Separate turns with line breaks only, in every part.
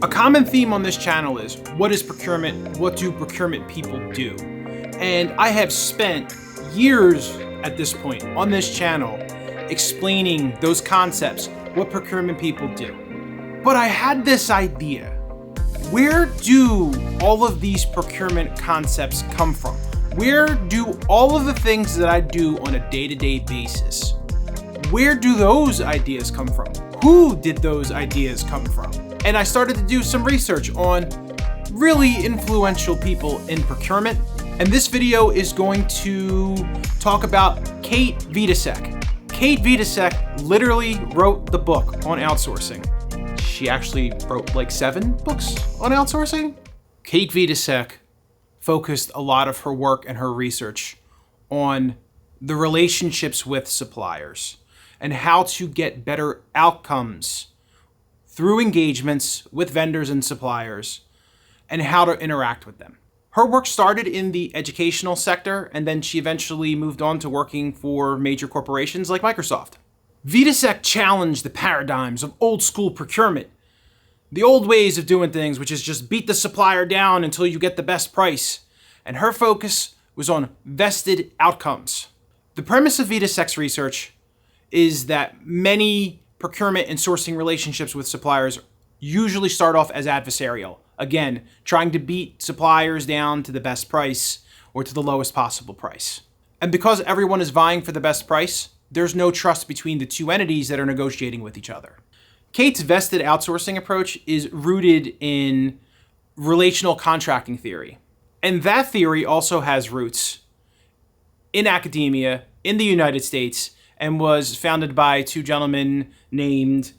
A common theme on this channel is, what is procurement? What do procurement people do? And I have spent years at this point on this channel explaining those concepts, what procurement people do. But I had this idea. Where do all of these procurement concepts come from? Where do all of the things that I do on a day-to-day basis, where do those ideas come from? Who did those ideas come from? And I started to do some research on really influential people in procurement. And this video is going to talk about Kate Vitasek. Kate Vitasek literally wrote the book on outsourcing. She actually wrote like 7 books on outsourcing. Kate Vitasek focused a lot of her work and her research on the relationships with suppliers and how to get better outcomes through engagements with vendors and suppliers and how to interact with them. Her work started in the educational sector, and then she eventually moved on to working for major corporations like Microsoft. Vitasek challenged the paradigms of old school procurement, the old ways of doing things, which is just beat the supplier down until you get the best price. And her focus was on vested outcomes. The premise of Vitasek's research is that many procurement and sourcing relationships with suppliers usually start off as adversarial. Again, trying to beat suppliers down to the best price or to the lowest possible price. And because everyone is vying for the best price, there's no trust between the two entities that are negotiating with each other. Kate's vested outsourcing approach is rooted in relational contracting theory. And that theory also has roots in academia in the United States and was founded by 2 gentlemen named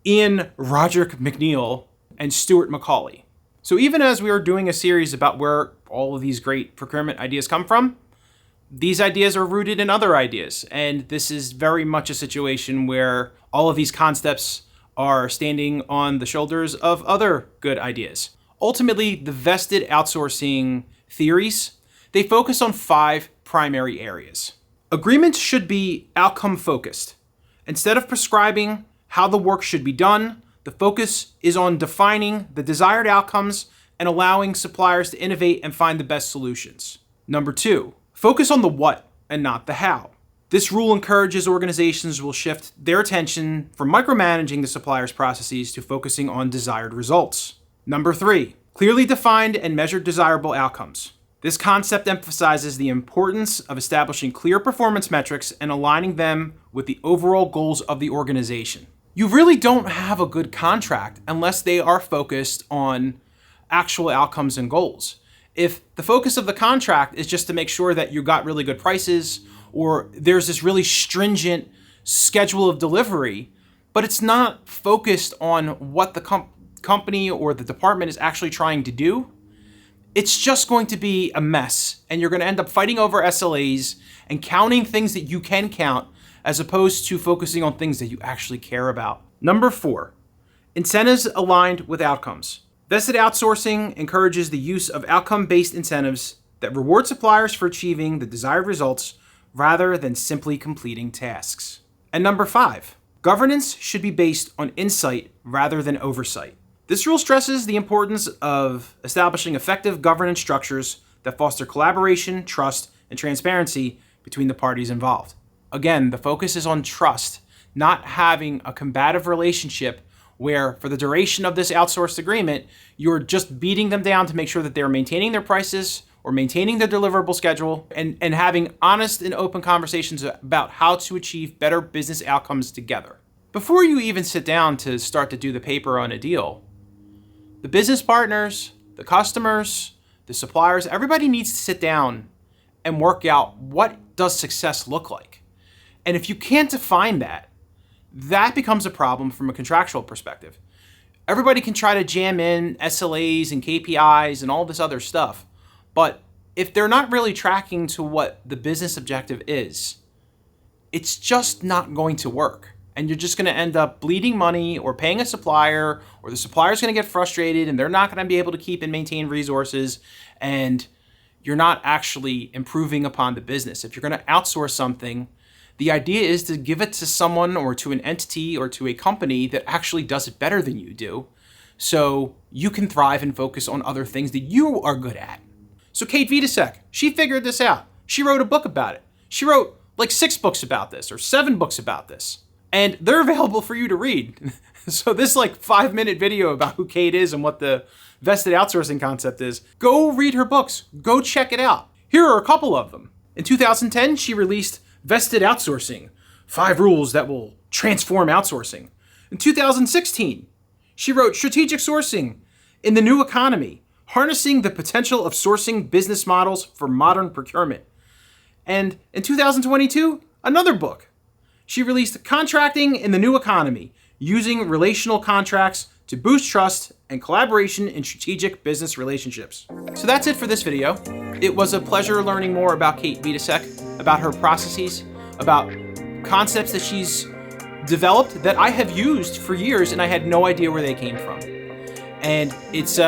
Ian Roderick McNeil and Stuart Macaulay. So even as we are doing a series about where all of these great procurement ideas come from, these ideas are rooted in other ideas. And this is very much a situation where all of these concepts are standing on the shoulders of other good ideas. Ultimately, the vested outsourcing theories, they focus on 5 primary areas. Agreements should be outcome focused. Instead of prescribing how the work should be done, the focus is on defining the desired outcomes and allowing suppliers to innovate and find the best solutions. Number 2, focus on the what and not the how. This rule encourages organizations will shift their attention from micromanaging the supplier's processes to focusing on desired results. Number 3, clearly defined and measured desirable outcomes. This concept emphasizes the importance of establishing clear performance metrics and aligning them with the overall goals of the organization. You really don't have a good contract unless they are focused on actual outcomes and goals. If the focus of the contract is just to make sure that you got really good prices, or there's this really stringent schedule of delivery, but it's not focused on what the company or the department is actually trying to do, it's just going to be a mess. And you're going to end up fighting over SLAs and counting things that you can count as opposed to focusing on things that you actually care about. Number 4, incentives aligned with outcomes. Vested outsourcing encourages the use of outcome-based incentives that reward suppliers for achieving the desired results rather than simply completing tasks. And number 5, governance should be based on insight rather than oversight. This rule stresses the importance of establishing effective governance structures that foster collaboration, trust, and transparency between the parties involved. Again, the focus is on trust, not having a combative relationship where for the duration of this outsourced agreement, you're just beating them down to make sure that they're maintaining their prices or maintaining their deliverable schedule and having honest and open conversations about how to achieve better business outcomes together. Before you even sit down to start to do the paper on a deal, the business partners, the customers, the suppliers, everybody needs to sit down and work out what does success look like. And if you can't define that, that becomes a problem from a contractual perspective. Everybody can try to jam in SLAs and KPIs and all this other stuff, but if they're not really tracking to what the business objective is, it's just not going to work. And you're just going to end up bleeding money or paying a supplier, or the supplier's going to get frustrated and they're not going to be able to keep and maintain resources, and you're not actually improving upon the business. If you're going to outsource something, the idea is to give it to someone or to an entity or to a company that actually does it better than you do, so you can thrive and focus on other things that you are good at. So Kate Vitasek, she figured this out. She wrote a book about it. She wrote like 6 books about this or 7 books about this, and they're available for you to read. So this like 5-minute video about who Kate is and what the vested outsourcing concept is, go read her books, go check it out. Here are a couple of them. In 2010, she released Vested Outsourcing, 5 rules that will transform outsourcing. In 2016, she wrote Strategic Sourcing in the New Economy, harnessing the potential of sourcing business models for modern procurement. And in 2022, another book. She released Contracting in the New Economy, using relational contracts to boost trust and collaboration in strategic business relationships. So that's it for this video. It was a pleasure learning more about Kate Vitasek, about her processes, about concepts that she's developed that I have used for years and I had no idea where they came from. And it's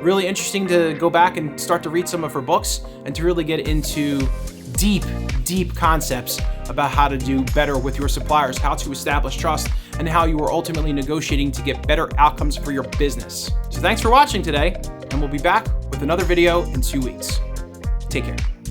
really interesting to go back and start to read some of her books and to really get into deep concepts about how to do better with your suppliers, how to establish trust, and how you are ultimately negotiating to get better outcomes for your business. So thanks for watching today, and we'll be back with another video in 2 weeks. Take care.